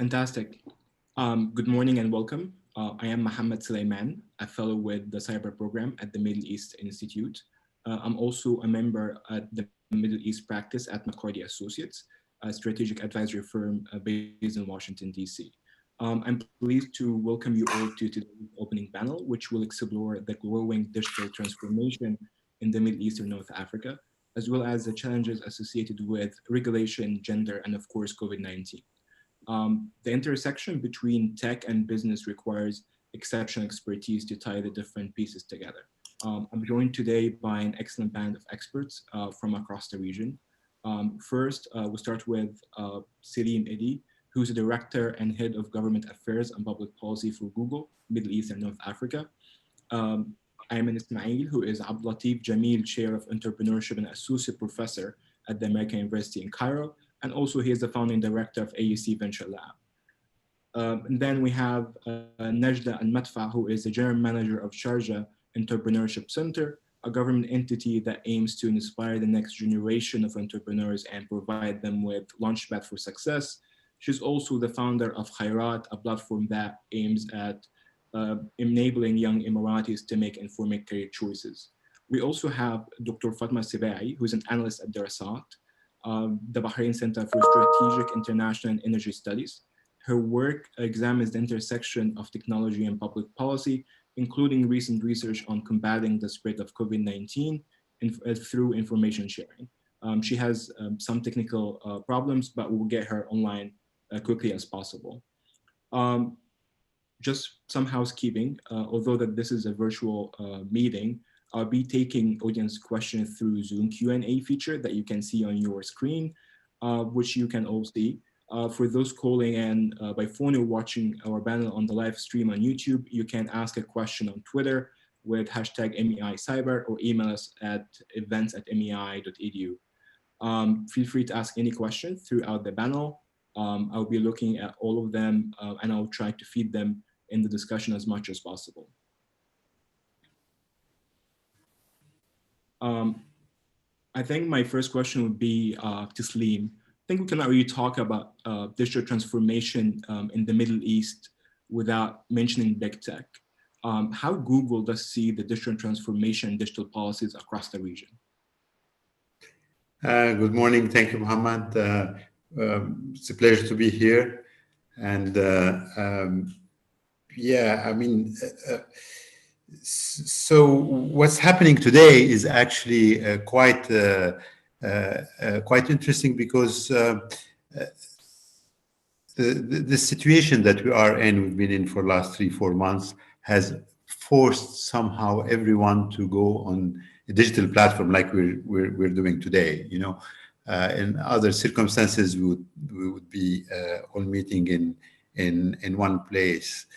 Fantastic. Good morning and welcome. I am Mohammed Suleiman, a fellow with the cyber program at the Middle East Institute. I'm also a member at the Middle East practice at McCarty Associates, a strategic advisory firm based in Washington, D.C. I'm pleased to welcome you all to today's opening panel, which will explore the growing digital transformation in the Middle East and North Africa, as well as the challenges associated with regulation, gender, and of course, COVID-19. The intersection between tech and business requires exceptional expertise to tie the different pieces together. I'm joined today by an excellent band of experts from across the region. First, we'll start with Selim Eddy, who's the Director and Head of Government Affairs and Public Policy for Google, Middle East and North Africa. Ayman Ismail, who is Abdulatif Jamil Chair of Entrepreneurship and Associate Professor at the American University in Cairo, and also he is the founding director of AUC Venture Lab. And then we have Najda Al-Madfa, who is the general manager of Sharjah Entrepreneurship Center, a government entity that aims to inspire the next generation of entrepreneurs and provide them with launchpad for success. She's also the founder of Khairat, a platform that aims at enabling young Emiratis to make informed career choices. We also have Dr. Fatma Sibai, who's an analyst at Darasat, the Bahrain Center for Strategic International and Energy Studies. Her work examines the intersection of technology and public policy, including recent research on combating the spread of COVID-19 through information sharing. She has some technical problems, but we'll get her online quickly as possible. Just some housekeeping, although that this is a virtual meeting, I'll be taking audience questions through Zoom Q&A feature that you can see on your screen, which you can all see. For those calling in by phone or watching our panel on the live stream on YouTube, you can ask a question on Twitter with hashtag MEICyber or email us at events@mei.edu. Feel free to ask any question throughout the panel. I'll be looking at all of them and I'll try to feed them in the discussion as much as possible. I think my first question would be to Salim. I think we cannot really talk about digital transformation in the Middle East without mentioning big tech. How Google does see the digital transformation and digital policies across the region? Good morning. Thank you, Mohammed. It's a pleasure to be here. And yeah, I mean, so what's happening today is actually quite interesting because the situation that we are in, we've been in for the last 3-4 months, has forced somehow everyone to go on a digital platform like we're doing today. You know, in other circumstances, we would be all meeting in one place.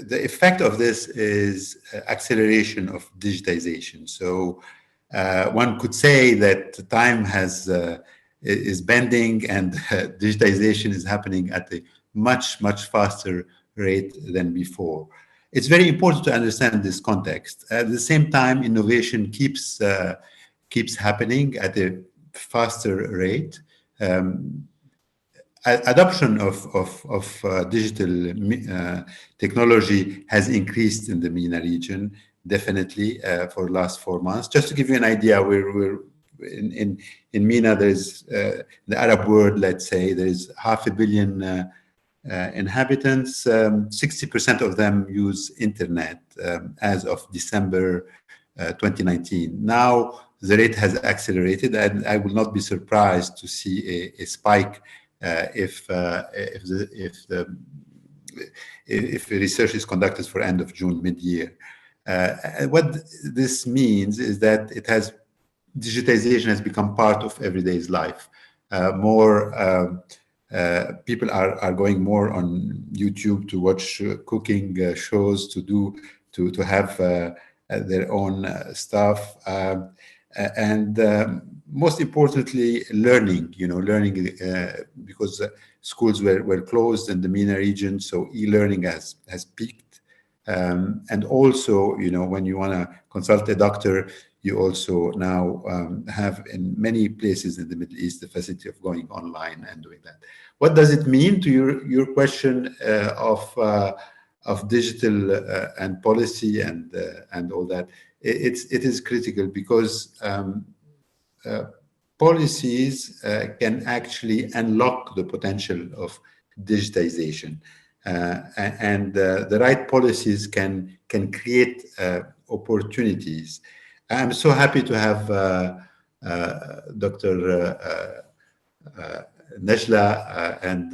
The effect of this is acceleration of digitization. So one could say that time is bending and digitization is happening at a much faster rate than before. It's very important to understand this context. At the same time, innovation keeps happening at a faster rate. Adoption of digital technology has increased in the MENA region, definitely for the last 4 months. Just to give you an idea, we're in MENA, there's the Arab world, let's say, there's 500 million inhabitants. 60% of them use internet as of December 2019. Now, the rate has accelerated, and I will not be surprised to see a spike if research is conducted for end of June, mid-year. What this means is that digitization has become part of everyday's life. More people are going more on YouTube to watch cooking shows, to have their own stuff, and most importantly, learning. Because schools were closed in the MENA region, so e-learning has peaked. And also, when you want to consult a doctor, you also now have in many places in the Middle East the facility of going online and doing that. What does it mean to your question of digital and policy and all that? It is critical because policies can actually unlock the potential of digitization, and the right policies can create opportunities. I'm so happy to have Dr. Najla and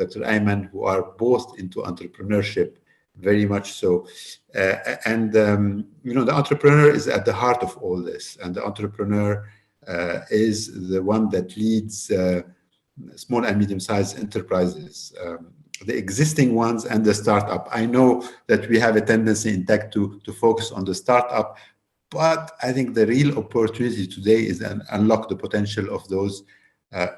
Dr. Ayman, who are both into entrepreneurship, very much so. The entrepreneur is at the heart of all this, and the entrepreneur is the one that leads small and medium-sized enterprises, the existing ones and the startup. I know that we have a tendency in tech to focus on the startup, but I think the real opportunity today is to unlock the potential of those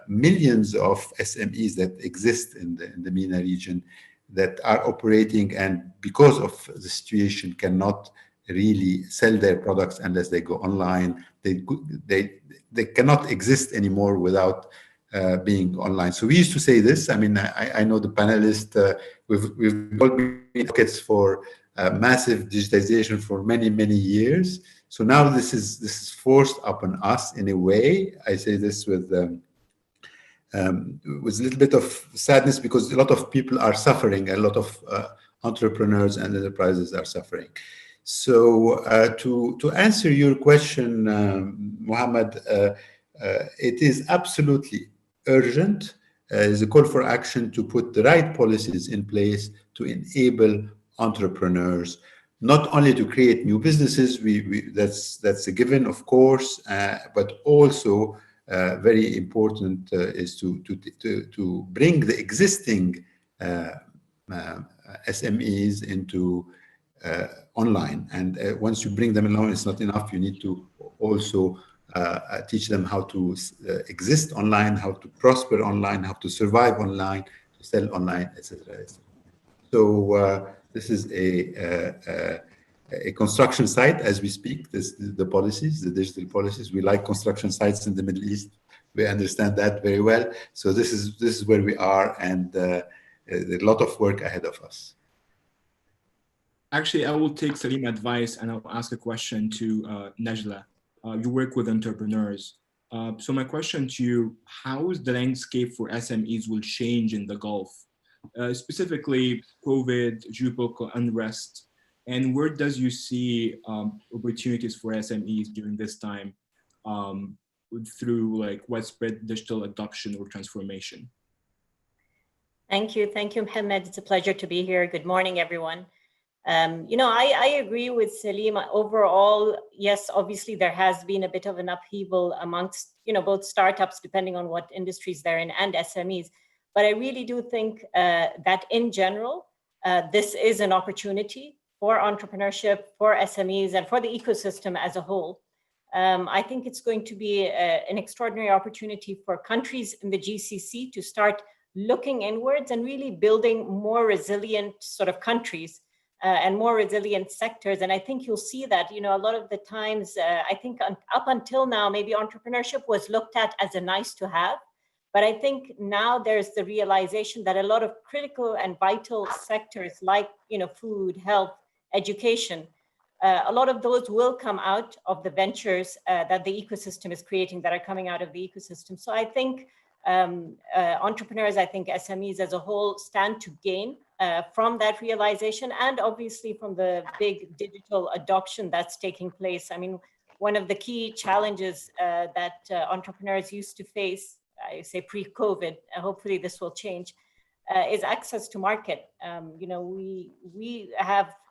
millions of SMEs that exist in the MENA region that are operating, and because of the situation cannot really sell their products unless they go online. They cannot exist anymore without being online. So we used to say this. I mean, I know the panelists. We've all been advocates for massive digitization for many years. So now this is forced upon us in a way. I say this with a little bit of sadness, because a lot of people are suffering. A lot of entrepreneurs and enterprises are suffering. So to answer your question, Mohammed, it is absolutely urgent. Is a call for action to put the right policies in place to enable entrepreneurs, not only to create new businesses, that's a given, of course, but also very important is to bring the existing SMEs into online. And once you bring them along, it's not enough. You need to also teach them how to exist online, how to prosper online, how to survive online, to sell online, etc. So this is a construction site as we speak. The policies, the digital policies. We like construction sites in the Middle East. We understand that very well. So this is where we are, and a lot of work ahead of us. Actually, I will take Salim's advice and I'll ask a question to Najla. You work with entrepreneurs. So my question to you, how is the landscape for SMEs will change in the Gulf? Specifically COVID, geopolitical unrest, and where does you see opportunities for SMEs during this time through like widespread digital adoption or transformation? Thank you, Mohammed. It's a pleasure to be here. Good morning, everyone. I agree with Salim. Overall, yes, obviously there has been a bit of an upheaval amongst, both startups, depending on what industries they're in, and SMEs. But I really do think that in general, this is an opportunity for entrepreneurship, for SMEs, and for the ecosystem as a whole. I think it's going to be an extraordinary opportunity for countries in the GCC to start looking inwards and really building more resilient sort of countries and more resilient sectors. And I think you'll see that, a lot of the times, I think up until now, maybe entrepreneurship was looked at as a nice to have. But I think now there's the realization that a lot of critical and vital sectors like, food, health, education, a lot of those will come out of the ventures that the ecosystem is creating, that are coming out of the ecosystem. So I think entrepreneurs, I think SMEs as a whole stand to gain from that realization, and obviously from the big digital adoption that's taking place. I mean, one of the key challenges that entrepreneurs used to face, I say pre-COVID, hopefully this will change, is access to market.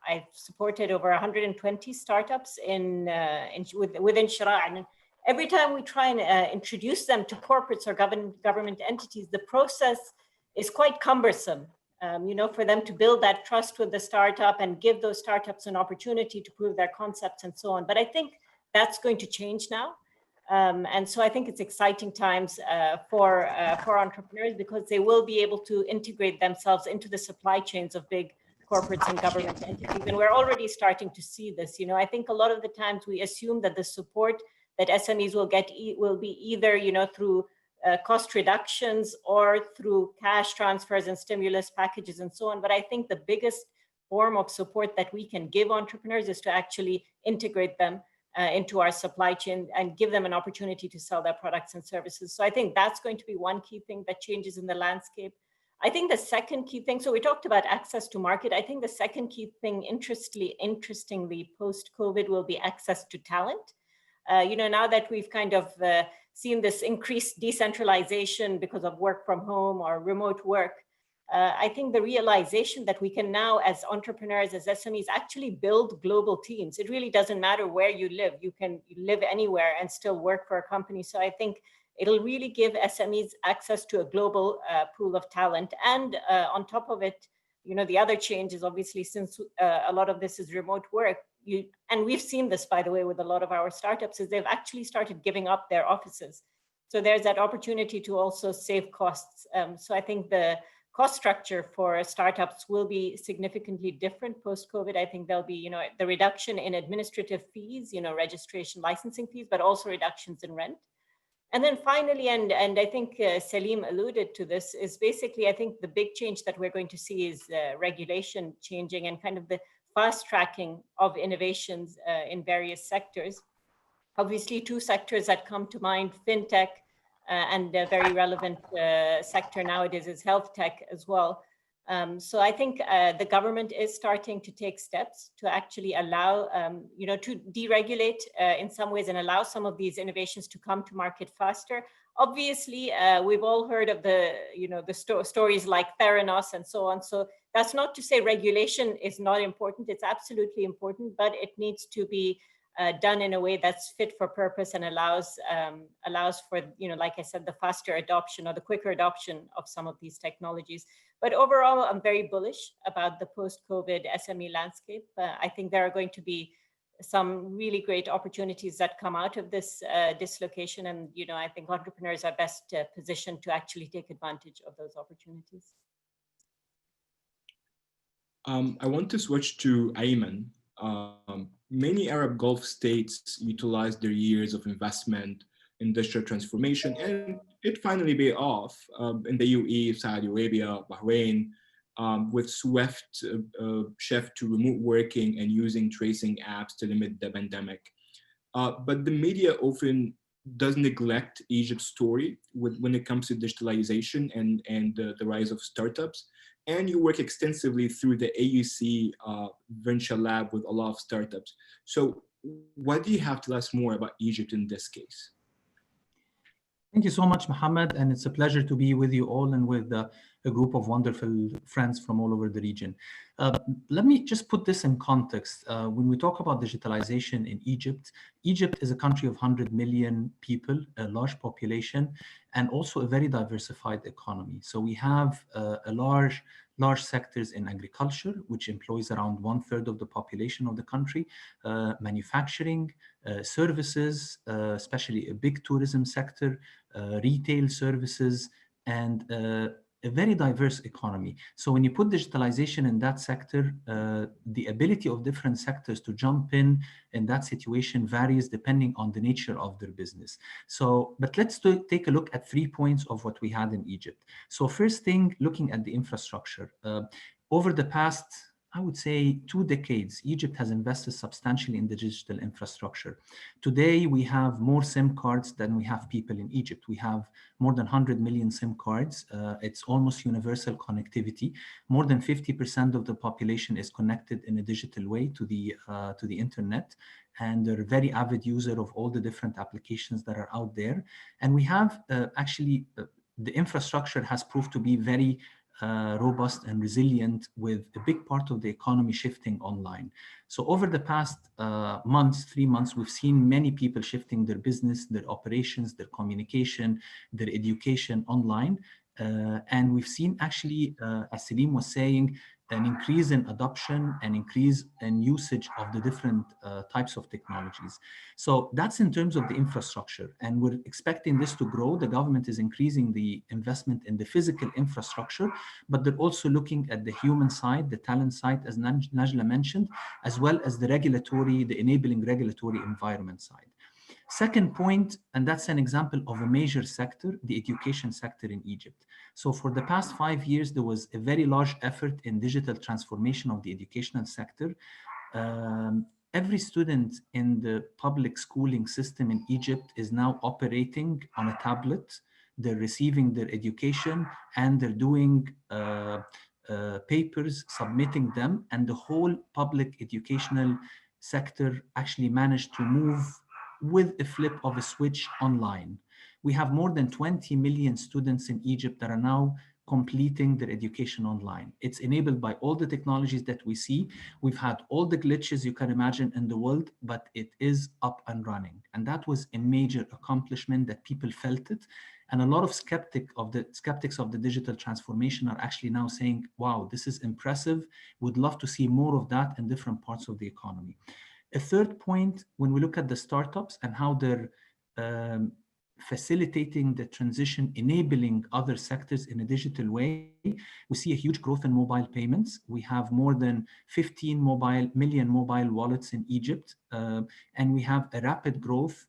I've supported over 120 startups within Shira, and every time we try and introduce them to corporates or government entities, the process is quite cumbersome. For them to build that trust with the startup and give those startups an opportunity to prove their concepts and so on. But I think that's going to change now. And so I think it's exciting times for entrepreneurs, because they will be able to integrate themselves into the supply chains of big corporates and government entities. And we're already starting to see this. You know, I think a lot of the times we assume that the support that SMEs will get will be either, you know, through cost reductions or through cash transfers and stimulus packages and so on. But I think the biggest form of support that we can give entrepreneurs is to actually integrate them into our supply chain and give them an opportunity to sell their products and services. So I think that's going to be one key thing that changes in the landscape. I think the second key thing, so we talked about access to market. I think the second key thing, interestingly, post-COVID will be access to talent. You know, now that we've kind of seen this increased decentralization because of work from home or remote work, I think the realization that we can now, as entrepreneurs, as SMEs, actually build global teams. It really doesn't matter where you live. You can live anywhere and still work for a company. So I think it'll really give SMEs access to a global pool of talent. And on top of it, you know, the other change is obviously, since a lot of this is remote work, and we've seen this, by the way, with a lot of our startups, is they've actually started giving up their offices. So there's that opportunity to also save costs. So I think the cost structure for startups will be significantly different post-COVID. I think there'll be, you know, the reduction in administrative fees, you know, registration, licensing fees, but also reductions in rent. And then finally, and I think Salim alluded to this, is basically, I think the big change that we're going to see is regulation changing and kind of the fast tracking of innovations in various sectors. Obviously, two sectors that come to mind, fintech, and a very relevant sector nowadays is health tech as well. So I think the government is starting to take steps to actually allow, you know, to deregulate in some ways and allow some of these innovations to come to market faster. Obviously, we've all heard of the, you know, the stories like Theranos and so on. So that's not to say regulation is not important. It's absolutely important, but it needs to be done in a way that's fit for purpose and allows for, you know, like I said, the faster adoption or the quicker adoption of some of these technologies. But overall, I'm very bullish about the post-COVID SME landscape. I think there are going to be some really great opportunities that come out of this dislocation. And, you know, I think entrepreneurs are best positioned to actually take advantage of those opportunities. I want to switch to Ayman. Many Arab Gulf states utilized their years of investment, industrial transformation, and it finally paid off in the UAE, Saudi Arabia, Bahrain, with swift shift to remote working and using tracing apps to limit the pandemic. But the media often does neglect Egypt's story when it comes to digitalization and the rise of startups. And you work extensively through the AUC Venture Lab with a lot of startups. So what do you have to tell us more about Egypt in this case? Thank you so much, Mohammed, and it's a pleasure to be with you all and with a group of wonderful friends from all over the region. Let me just put this in context. When we talk about digitalization in Egypt, Egypt is a country of 100 million people, a large population, and also a very diversified economy. So we have a large sectors in agriculture, which employs around 1/3 of the population of the country, manufacturing, services, especially a big tourism sector, retail services, and a very diverse economy. So when you put digitalization in that sector, the ability of different sectors to jump in that situation varies depending on the nature of their business. So, but let's take a look at 3 points of what we had in Egypt. So first thing, looking at the infrastructure. Over the past, I would say 2 decades, Egypt has invested substantially in the digital infrastructure. Today, we have more SIM cards than we have people in Egypt. We have more than 100 million SIM cards. It's almost universal connectivity. More than 50% of the population is connected in a digital way to the internet. And they're a very avid user of all the different applications that are out there. And we have the infrastructure has proved to be very robust and resilient, with a big part of the economy shifting online. So over the past 3 months, we've seen many people shifting their business, their operations, their communication, their education online. And we've seen actually, as Salim was saying, an increase in adoption, an increase in usage of the different types of technologies. So that's in terms of the infrastructure. And we're expecting this to grow. The government is increasing the investment in the physical infrastructure, but they're also looking at the human side, the talent side, as Najla mentioned, as well as the regulatory, the enabling regulatory environment side. Second point, and that's an example of a major sector, the education sector in Egypt. So for the past 5 years, there was a very large effort in digital transformation of the educational sector. Every student in the public schooling system in Egypt is now operating on a tablet. They're receiving their education and they're doing papers, submitting them, and the whole public educational sector actually managed to move with a flip of a switch online. We have more than 20 million students in Egypt that are now completing their education online. It's enabled by all the technologies that we see. We've had all the glitches you can imagine in the world, but it is up and running. And that was a major accomplishment that people felt it. And a lot of skeptics of the digital transformation are actually now saying, wow, this is impressive. Would love to see more of that in different parts of the economy. A third point, when we look at the startups and how they're facilitating the transition, enabling other sectors in a digital way, we see a huge growth in mobile payments. We have more than 15 million mobile wallets in Egypt, and we have a rapid growth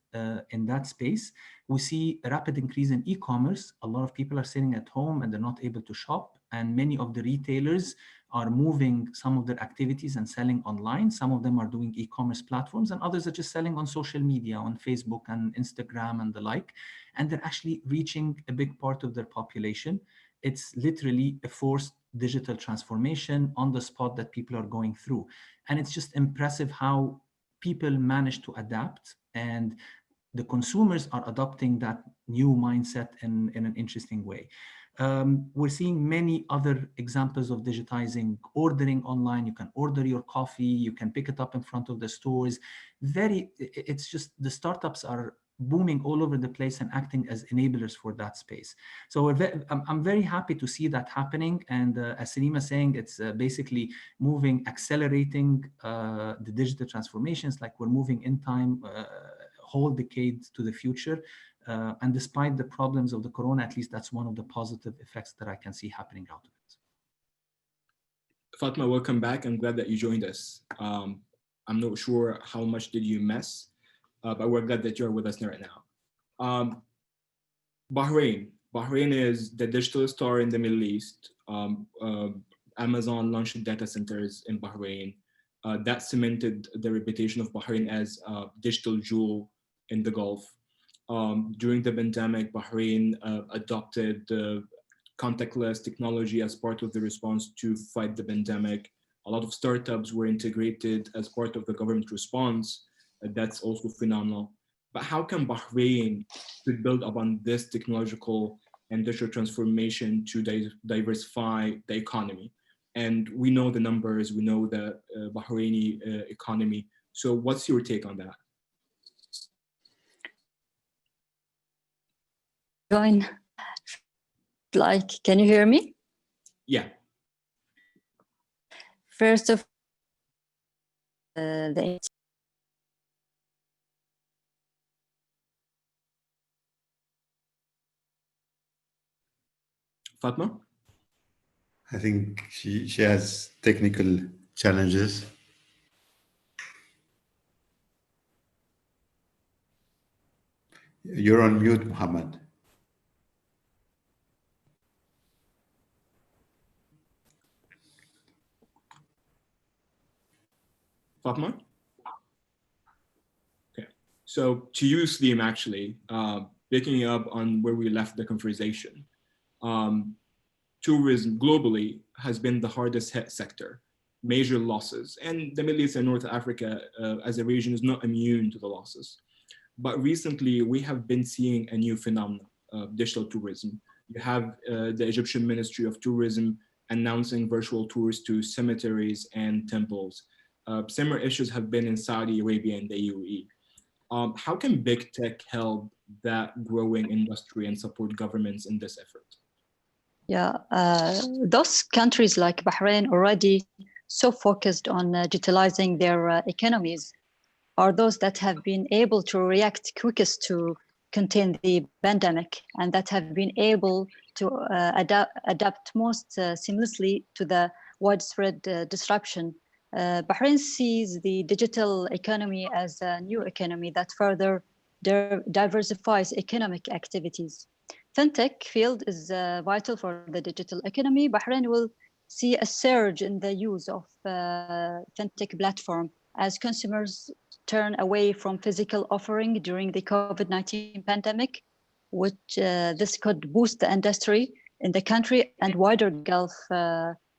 in that space. We see a rapid increase in e-commerce. A lot of people are sitting at home and they're not able to shop, and many of the retailers are moving some of their activities and selling online. Some of them are doing e-commerce platforms, and others are just selling on social media, on Facebook and Instagram and the like. And they're actually reaching a big part of their population. It's literally a forced digital transformation on the spot that people are going through. And it's just impressive how people manage to adapt, and the consumers are adopting that new mindset in an interesting way. We're seeing many other examples of digitizing ordering online. You can order your coffee, you can pick it up in front of the stores. It's just the startups are booming all over the place and acting as enablers for that space. So I'm very happy to see that happening. And as Salima is saying, it's basically moving, accelerating the digital transformations, like we're moving in time, whole decade to the future. And despite the problems of the corona, at least that's one of the positive effects that I can see happening out of it. Fatma, welcome back. I'm glad that you joined us. I'm not sure how much did you miss, but we're glad that you're with us right now. Bahrain is the digital star in the Middle East. Amazon launched data centers in Bahrain. That cemented the reputation of Bahrain as a digital jewel in the Gulf. During the pandemic, Bahrain adopted contactless technology as part of the response to fight the pandemic. A lot of startups were integrated as part of the government response. That's also phenomenal. But how can Bahrain could build upon this technological and digital transformation to diversify the economy? And we know the numbers, we know the Bahraini economy. So what's your take on that? Join, like, can you hear me? Yeah. First of the Fatma? I think she has technical challenges. You're on mute, Muhammad. Fatma? Okay. So to you, Slim, actually, picking up on where we left the conversation, tourism globally has been the hardest hit sector, major losses. And the Middle East and North Africa as a region is not immune to the losses. But recently, we have been seeing a new phenomenon of digital tourism. You have the Egyptian Ministry of Tourism announcing virtual tours to cemeteries and temples. Similar issues have been in Saudi Arabia and the UAE. How can big tech help that growing industry and support governments in this effort? Yeah, those countries like Bahrain already so focused on digitalizing their economies are those that have been able to react quickest to contain the pandemic and that have been able to adapt most seamlessly to the widespread disruption. Bahrain sees the digital economy as a new economy that further diversifies economic activities. Fintech field is vital for the digital economy. Bahrain will see a surge in the use of fintech platform as consumers turn away from physical offering during the COVID-19 pandemic, which this could boost the industry in the country and wider Gulf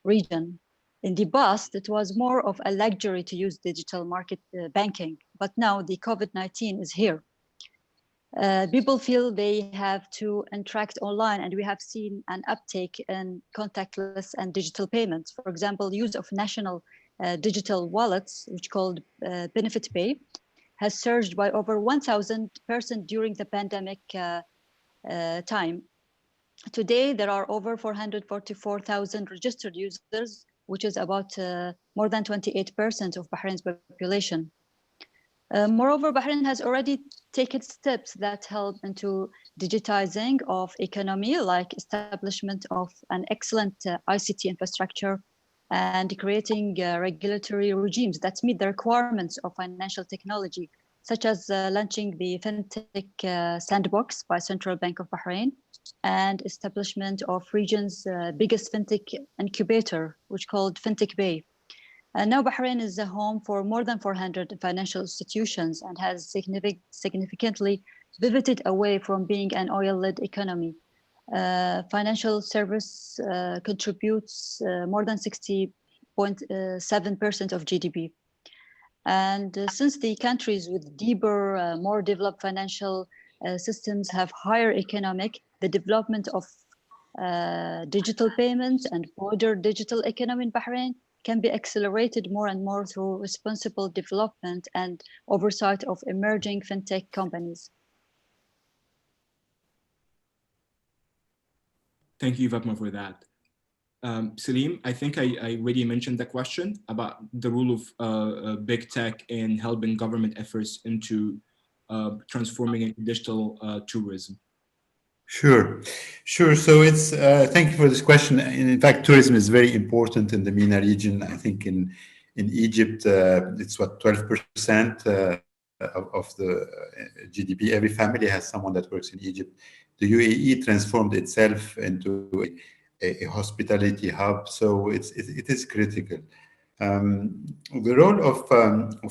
region. In the past, it was more of a luxury to use digital market banking, but now the COVID-19 is here. People feel they have to interact online, and we have seen an uptake in contactless and digital payments. For example, use of national digital wallets, which called Benefit Pay, has surged by over 1,000% during the pandemic time. Today, there are over 444,000 registered users, which is about more than 28% of Bahrain's population. Moreover, Bahrain has already taken steps that help into digitizing of economy, like establishment of an excellent ICT infrastructure and creating regulatory regimes that meet the requirements of financial technology, such as launching the FinTech Sandbox by Central Bank of Bahrain and establishment of region's biggest FinTech incubator, which called FinTech Bay. Now Bahrain is a home for more than 400 financial institutions and has significantly pivoted away from being an oil-led economy. Financial service contributes more than 60.7% of GDP. And since the countries with deeper, more developed financial systems have higher economic, the development of digital payments and broader digital economy in Bahrain can be accelerated more and more through responsible development and oversight of emerging fintech companies. Thank you, Fatma, for that. Salim, I think I already mentioned the question about the role of big tech in helping government efforts into transforming into digital tourism. Sure. So it's thank you for this question. And in fact, tourism is very important in the MENA region. I think in Egypt, it's what 12% of the GDP. Every family has someone that works in Egypt. The UAE transformed itself into a hospitality hub, so it is critical. The role of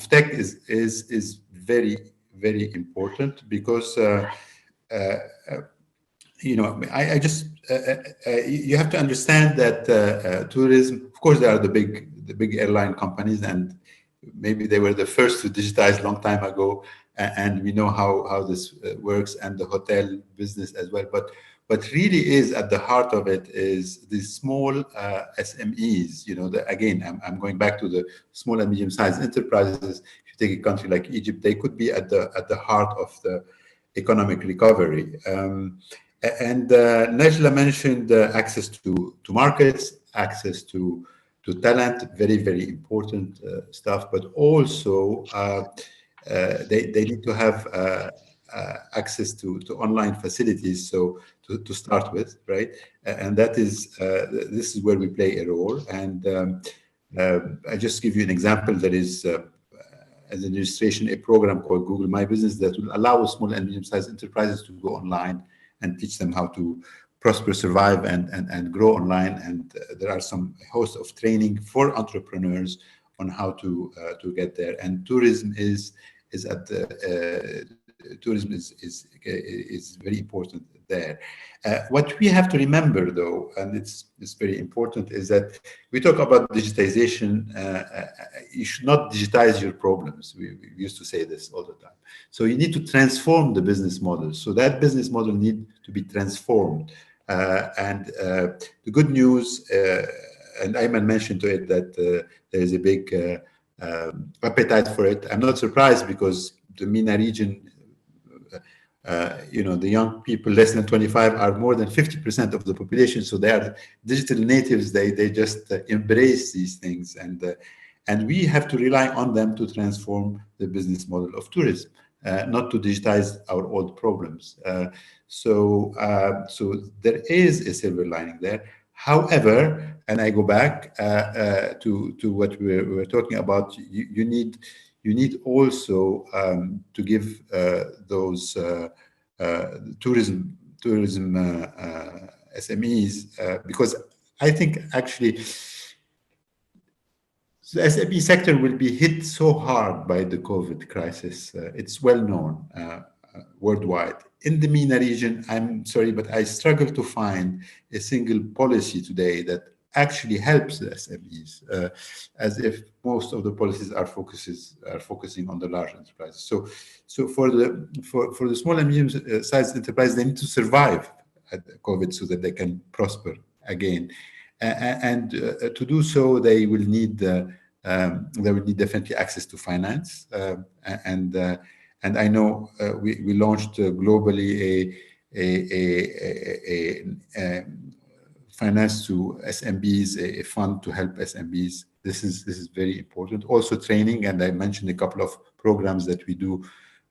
tech is very, very important because I just you have to understand that tourism. Of course, there are the big airline companies, and maybe they were the first to digitize long time ago, and we know how this works, and the hotel business as well. But really is at the heart of it is the small SMEs. Again, I'm going back to the small and medium-sized enterprises. If you take a country like Egypt, they could be at the heart of the economic recovery. And Najla mentioned access to markets, access to talent, very, very important stuff, but also they need to have access to online facilities. So to start with, right? And that is this is where we play a role. And I just give you an example. There is as an illustration, a program called Google My Business that will allow small and medium-sized enterprises to go online and teach them how to prosper, survive, and grow online. And there are some host of training for entrepreneurs on how to get there. And tourism is very important there. What we have to remember, though, and it's very important, is that we talk about digitization. You should not digitize your problems. We used to say this all the time. So you need to transform the business model. So that business model needs to be transformed. And the good news, and Ayman mentioned to it, that there is a big appetite for it. I'm not surprised because the MENA region the young people less than 25 are more than 50% of the population. So they are digital natives. They just embrace these things, and we have to rely on them to transform the business model of tourism, not to digitize our old problems. So there is a silver lining there. However, and I go back to what we were talking about, you need also to give those tourism SMEs, because I think actually the SME sector will be hit so hard by the COVID crisis. It's well known worldwide. In the MENA region, I'm sorry, but I struggle to find a single policy today that actually helps the SMEs, as if most of the policies are focusing on the large enterprises. So for the small and medium-sized enterprises, they need to survive at COVID so that they can prosper again. And to do so, they will need definitely access to finance. And I know we launched globally a finance to SMBs, a fund to help SMBs. This is very important. Also training, and I mentioned a couple of programs that we do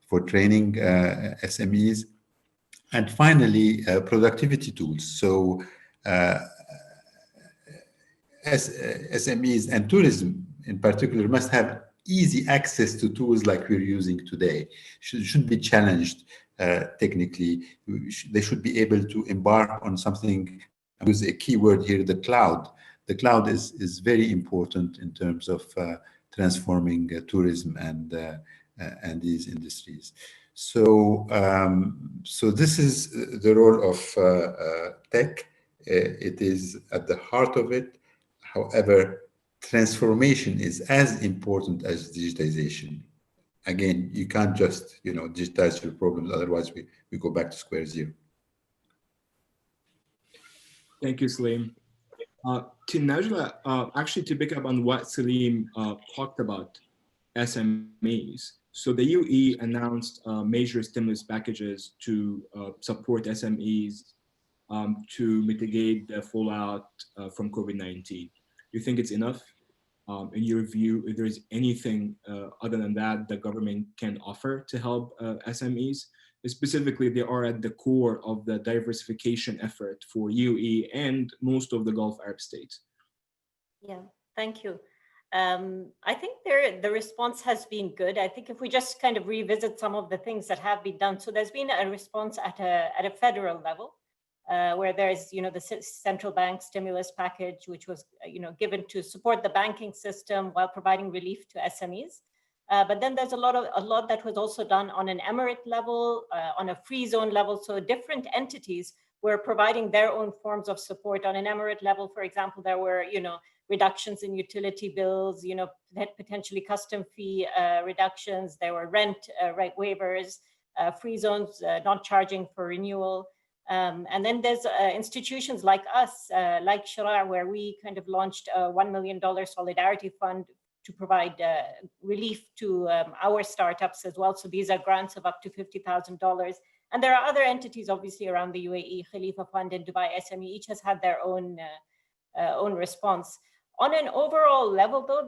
for training SMEs. And finally, productivity tools. So SMEs and tourism in particular must have easy access to tools like we're using today. Shouldn't be challenged technically. They should be able to embark on something. I use a keyword here, the cloud. The cloud is very important in terms of transforming tourism and these industries. So this is the role of tech. It is at the heart of it. However, transformation is as important as digitization. Again, you can't just digitize your problems, otherwise we go back to square zero. Thank you, Salim. To Najla, actually to pick up on what Salim talked about, SMEs. So the UAE announced major stimulus packages to support SMEs to mitigate the fallout from COVID-19. You think it's enough? In your view, if there's anything other than that the government can offer to help SMEs? Specifically, they are at the core of the diversification effort for UAE and most of the Gulf Arab states. Yeah, thank you. I think the response has been good. I think if we just kind of revisit some of the things that have been done, so there's been a response at a federal level, where there's the central bank stimulus package, which was given to support the banking system while providing relief to SMEs. But then there's a lot that was also done on an emirate level, on a free zone level. So different entities were providing their own forms of support. On an emirate level, for example, there were reductions in utility bills, potentially custom fee reductions. There were rent waivers, free zones, not charging for renewal. And then there's institutions like us, like Shara, where we kind of launched a $1 million solidarity fund to provide relief to our startups as well. So these are grants of up to $50,000. And there are other entities, obviously, around the UAE, Khalifa Fund and Dubai SME, each has had their own response. On an overall level, though,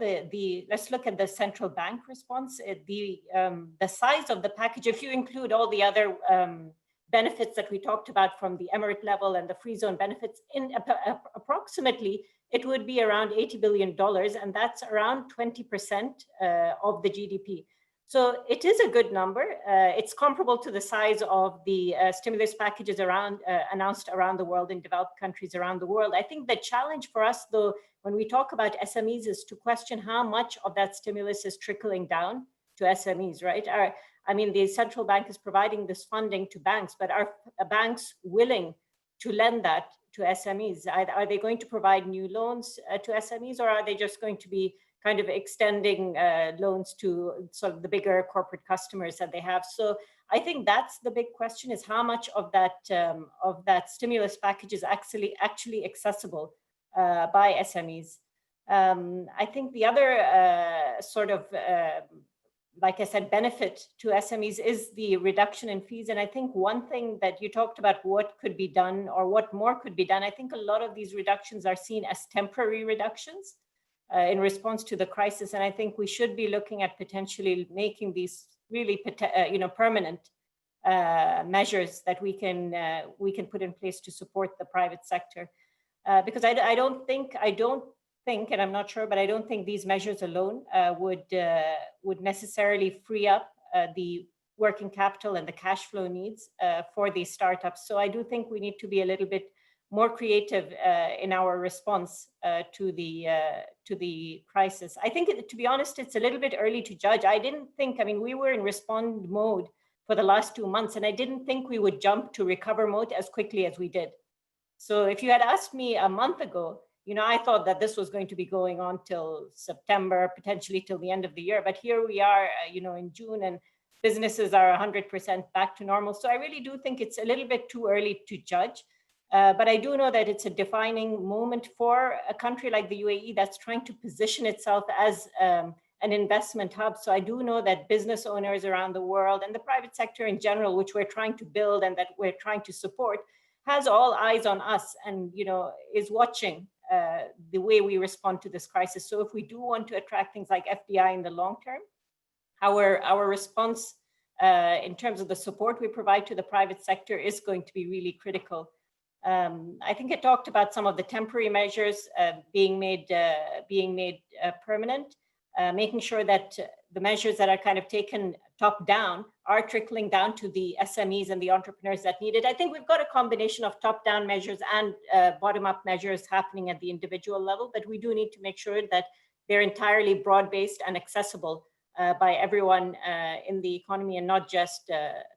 let's look at the central bank response. The size of the package, if you include all the other benefits that we talked about from the emirate level and the free zone benefits, in approximately, it would be around $80 billion, and that's around 20% of the GDP. So it is a good number. It's comparable to the size of the stimulus packages announced around the world in developed countries around the world. I think the challenge for us, though, when we talk about SMEs, is to question how much of that stimulus is trickling down to SMEs, right? I mean, the central bank is providing this funding to banks, but are banks willing to lend that to SMEs? Are they going to provide new loans to SMEs, or are they just going to be kind of extending loans to sort of the bigger corporate customers that they have? So I think that's the big question, is how much of that stimulus package is actually accessible by SMEs. I think the other like I said, benefit to SMEs is the reduction in fees. And I think one thing that you talked about, what could be done or what more could be done, I think a lot of these reductions are seen as temporary reductions in response to the crisis. And I think we should be looking at potentially making these really permanent measures that we can put in place to support the private sector. Because I don't think, and I'm not sure, but I don't think these measures alone would necessarily free up the working capital and the cash flow needs for these startups. So I do think we need to be a little bit more creative in our response to the crisis. I think, to be honest, it's a little bit early to judge. We were in respond mode for the last 2 months, and I didn't think we would jump to recover mode as quickly as we did. So if you had asked me a month ago, I thought that this was going to be going on till September, potentially till the end of the year. But here we are, in June, and businesses are 100% back to normal. So I really do think it's a little bit too early to judge. But I do know that it's a defining moment for a country like the UAE that's trying to position itself as an investment hub. So I do know that business owners around the world and the private sector in general, which we're trying to build and that we're trying to support, has all eyes on us and is watching the way we respond to this crisis. So if we do want to attract things like FDI in the long term, our response in terms of the support we provide to the private sector is going to be really critical. I think I talked about some of the temporary measures being made permanent, making sure that the measures that are kind of taken top down are trickling down to the SMEs and the entrepreneurs that need it. I think we've got a combination of top down measures and bottom up measures happening at the individual level, but we do need to make sure that they're entirely broad based and accessible by everyone in the economy and not just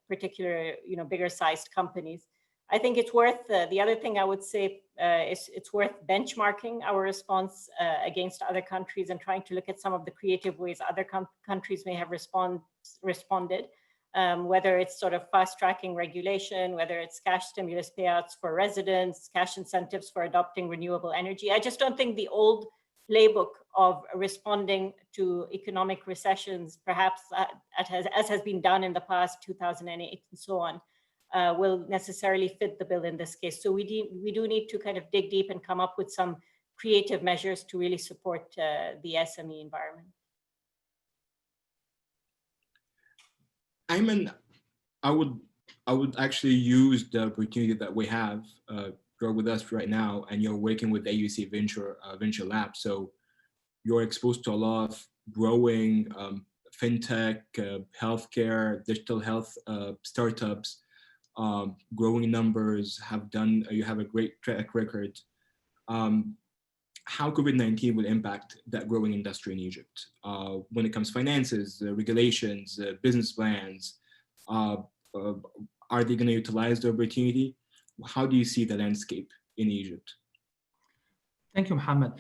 particular, bigger sized companies. I think it's worth, the other thing I would say is it's worth benchmarking our response against other countries and trying to look at some of the creative ways other countries may have responded, whether it's sort of fast tracking regulation, whether it's cash stimulus payouts for residents, cash incentives for adopting renewable energy. I just don't think the old playbook of responding to economic recessions, perhaps as has been done in the past, 2008 and so on, will necessarily fit the bill in this case. So we do need to kind of dig deep and come up with some creative measures to really support the SME environment. Ayman, I would actually use the opportunity that we have. You're with us right now, and you're working with AUC Venture Lab. So you're exposed to a lot of growing fintech, healthcare, digital health startups. Growing numbers, you have a great track record. How COVID-19 will impact that growing industry in Egypt when it comes to finances, regulations, business plans? Are they going to utilize the opportunity? How do you see the landscape in Egypt? Thank you, Mohammed.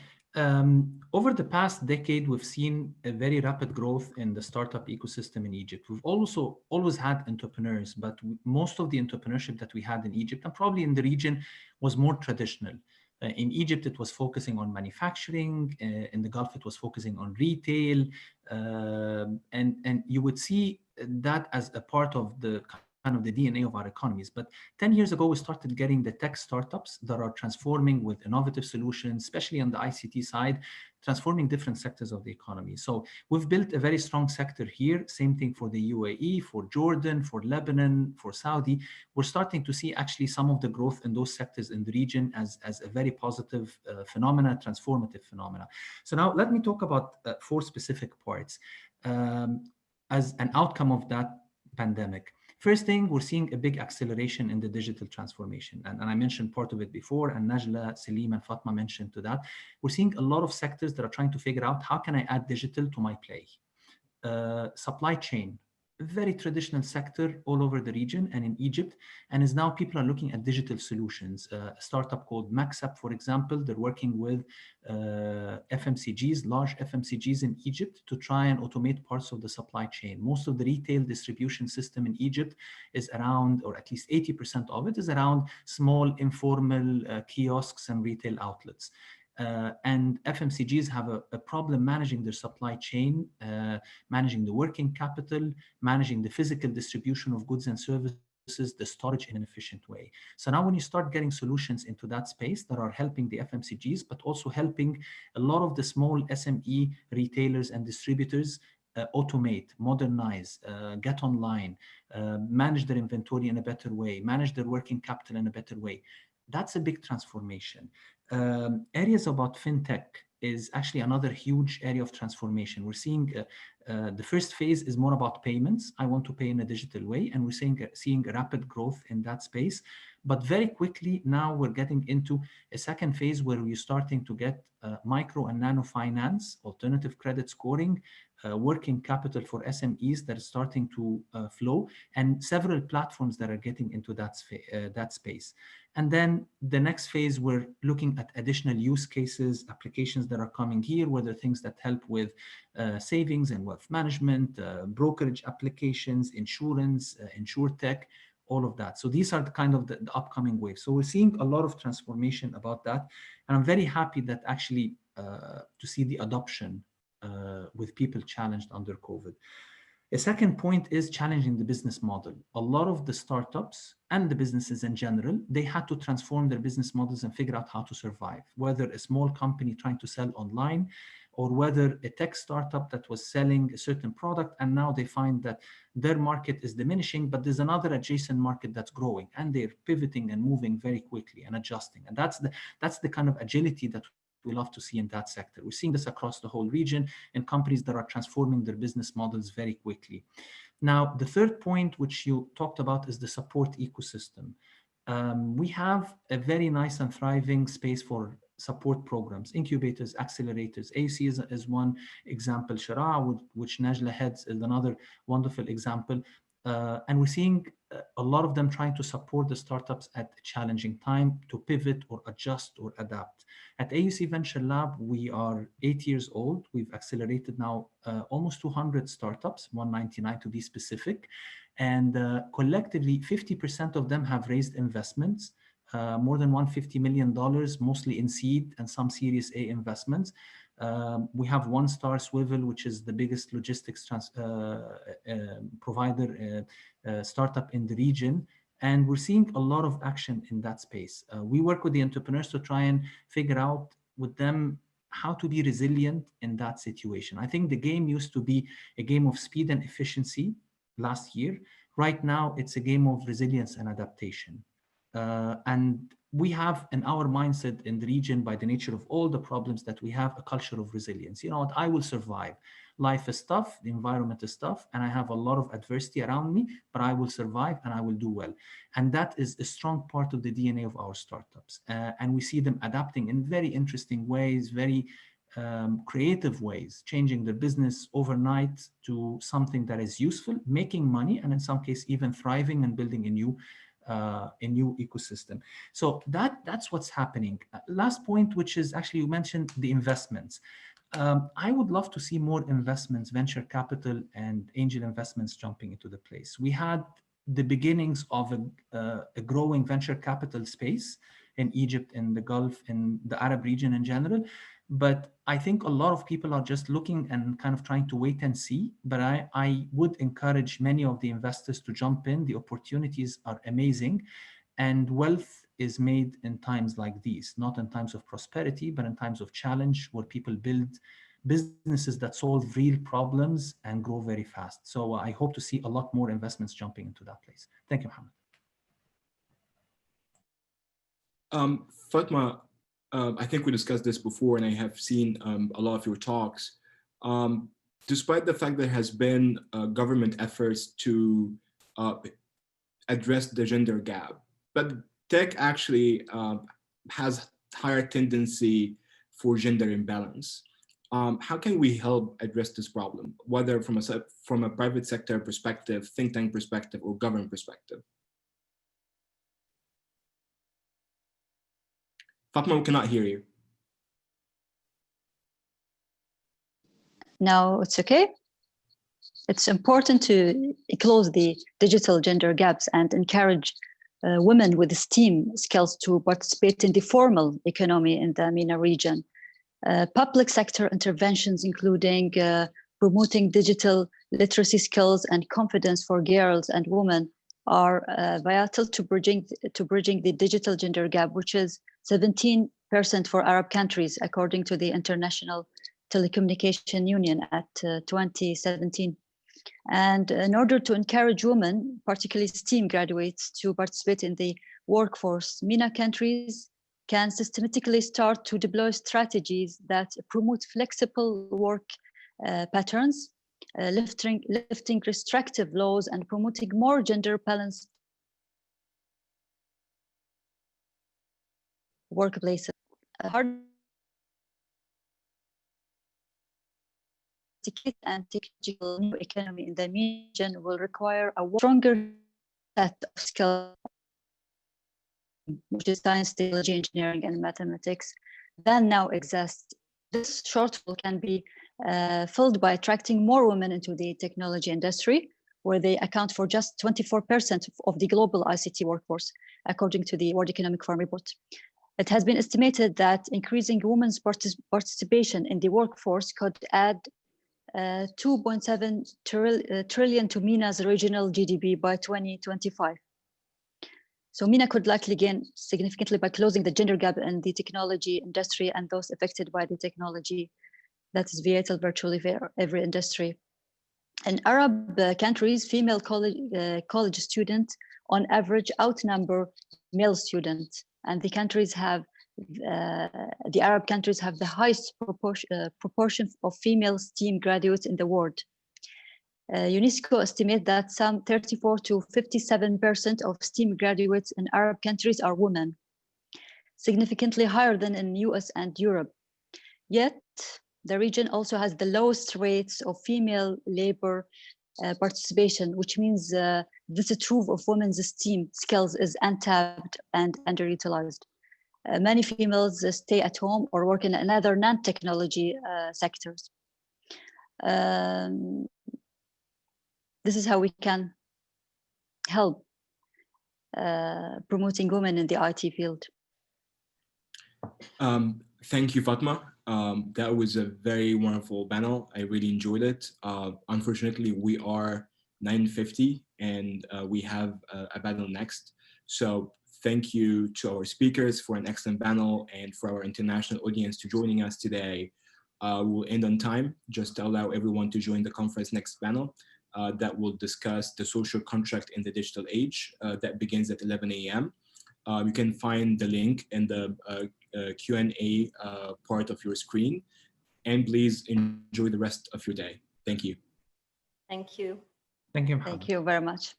Over the past decade, we've seen a very rapid growth in the startup ecosystem in Egypt. We've also always had entrepreneurs, but most of the entrepreneurship that we had in Egypt and probably in the region was more traditional. In Egypt, it was focusing on manufacturing. In the Gulf, it was focusing on retail. And you would see that as a part of the kind of the DNA of our economies. But 10 years ago, we started getting the tech startups that are transforming with innovative solutions, especially on the ICT side, transforming different sectors of the economy. So we've built a very strong sector here. Same thing for the UAE, for Jordan, for Lebanon, for Saudi. We're starting to see actually some of the growth in those sectors in the region as a very positive phenomena, transformative phenomena. So now let me talk about 4 specific parts as an outcome of that pandemic. First thing, we're seeing a big acceleration in the digital transformation. And I mentioned part of it before, and Najla, Salim, and Fatma mentioned to that. We're seeing a lot of sectors that are trying to figure out how can I add digital to my play. Supply chain, a very traditional sector all over the region and in Egypt. And is now people are looking at digital solutions. A startup called Maxap, for example, they're working with FMCGs, large FMCGs in Egypt to try and automate parts of the supply chain. Most of the retail distribution system in Egypt is around, or at least 80% of it is around small informal kiosks and retail outlets. And FMCGs have a problem managing their supply chain, managing the working capital, managing the physical distribution of goods and services, the storage in an efficient way. So now when you start getting solutions into that space that are helping the FMCGs, but also helping a lot of the small SME retailers and distributors automate, modernize, get online, manage their inventory in a better way, manage their working capital in a better way. That's a big transformation. Areas about fintech is actually another huge area of transformation. We're seeing the first phase is more about payments. I want to pay in a digital way, and we're seeing rapid growth in that space. But very quickly now we're getting into a second phase where we're starting to get micro and nano finance, alternative credit scoring, working capital for SMEs that is starting to flow, and several platforms that are getting into that space. And then the next phase, we're looking at additional use cases, applications that are coming here, whether things that help with savings and wealth management, brokerage applications, insurance, insurtech, all of that. So these are the kind of the upcoming waves. So we're seeing a lot of transformation about that. And I'm very happy that actually to see the adoption with people challenged under COVID. A second point is challenging the business model. A lot of the startups and the businesses in general, they had to transform their business models and figure out how to survive, whether a small company trying to sell online or whether a tech startup that was selling a certain product and now they find that their market is diminishing, but there's another adjacent market that's growing and they're pivoting and moving very quickly and adjusting. And that's the kind of agility that we love to see in that sector. We're seeing this across the whole region and companies that are transforming their business models very quickly. Now, the third point, which you talked about, is the support ecosystem. We have a very nice and thriving space for support programs, incubators, accelerators. AUC is one example. Shara, which Najla heads, is another wonderful example. And we're seeing a lot of them trying to support the startups at a challenging time to pivot or adjust or adapt. At AUC Venture Lab, we are 8 years old. We've accelerated now almost 200 startups, 199 to be specific. And collectively, 50% of them have raised investments, more than $150 million, mostly in seed and some Series A investments. We have One Star Swivel, which is the biggest logistics provider startup in the region. And we're seeing a lot of action in that space. We work with the entrepreneurs to try and figure out with them how to be resilient in that situation. I think the game used to be a game of speed and efficiency last year. Right now, it's a game of resilience and adaptation. And we have in our mindset in the region, by the nature of all the problems that we have, a culture of resilience. You know what, I will survive. Life is tough, the environment is tough, and I have a lot of adversity around me, but I will survive and I will do well. And that is a strong part of the DNA of our startups. And we see them adapting in very interesting ways, very creative ways, changing their business overnight to something that is useful, making money, and in some cases even thriving and building a new ecosystem. So that's what's happening. Last point, which is actually, you mentioned the investments. I would love to see more investments, venture capital and angel investments jumping into the place. We had the beginnings of a growing venture capital space in Egypt, in the Gulf, in the Arab region in general. But I think a lot of people are just looking and kind of trying to wait and see. But I would encourage many of the investors to jump in. The opportunities are amazing. And wealth is made in times like these, not in times of prosperity, but in times of challenge where people build businesses that solve real problems and grow very fast. So I hope to see a lot more investments jumping into that place. Thank you, Mohammed. Fatma, I think we discussed this before, and I have seen a lot of your talks. Despite the fact there has been government efforts to address the gender gap, but tech actually has higher tendency for gender imbalance. How can we help address this problem, whether from a private sector perspective, think tank perspective, or government perspective? Fatma, we cannot hear you. No, it's okay. It's important to close the digital gender gaps and encourage women with STEAM skills to participate in the formal economy in the MENA region. Public sector interventions, including promoting digital literacy skills and confidence for girls and women, are vital to bridging the digital gender gap, which is 17% for Arab countries, according to the International Telecommunication Union at 2017. And in order to encourage women, particularly STEAM graduates, to participate in the workforce, MENA countries can systematically start to deploy strategies that promote flexible work patterns, lifting restrictive laws, and promoting more gender balanced workplaces. Hard and technological new economy in the region will require a stronger set of skills, which is science, technology, engineering, and mathematics, than now exists. This shortfall can be filled by attracting more women into the technology industry, where they account for just 24% of the global ICT workforce, according to the World Economic Forum report. It has been estimated that increasing women's participation in the workforce could add 2.7 trillion to MENA's regional GDP by 2025. So MENA could likely gain significantly by closing the gender gap in the technology industry and those affected by the technology that is vital virtually for every industry. In Arab countries, female college students on average outnumber male students, and the Arab countries have the highest proportion of female STEAM graduates in the world. UNESCO estimates that some 34 to 57% of STEAM graduates in Arab countries are women, significantly higher than in US and Europe. Yet, the region also has the lowest rates of female labor participation, which means this trove of women's STEAM skills is untapped and underutilized. Many females stay at home or work in another non-technology sectors. This is how we can help promoting women in the IT field. Thank you, Fatma. That was a very wonderful panel. I really enjoyed it. Unfortunately, we are 9:50 and we have a panel next. So thank you to our speakers for an excellent panel and for our international audience to joining us today. We'll end on time, just to allow everyone to join the conference next panel that will discuss the social contract in the digital age that begins at 11 a.m. You can find the link in the Q&A part of your screen, and please enjoy the rest of your day. Thank you. Thank you. Thank you. Thank you very much.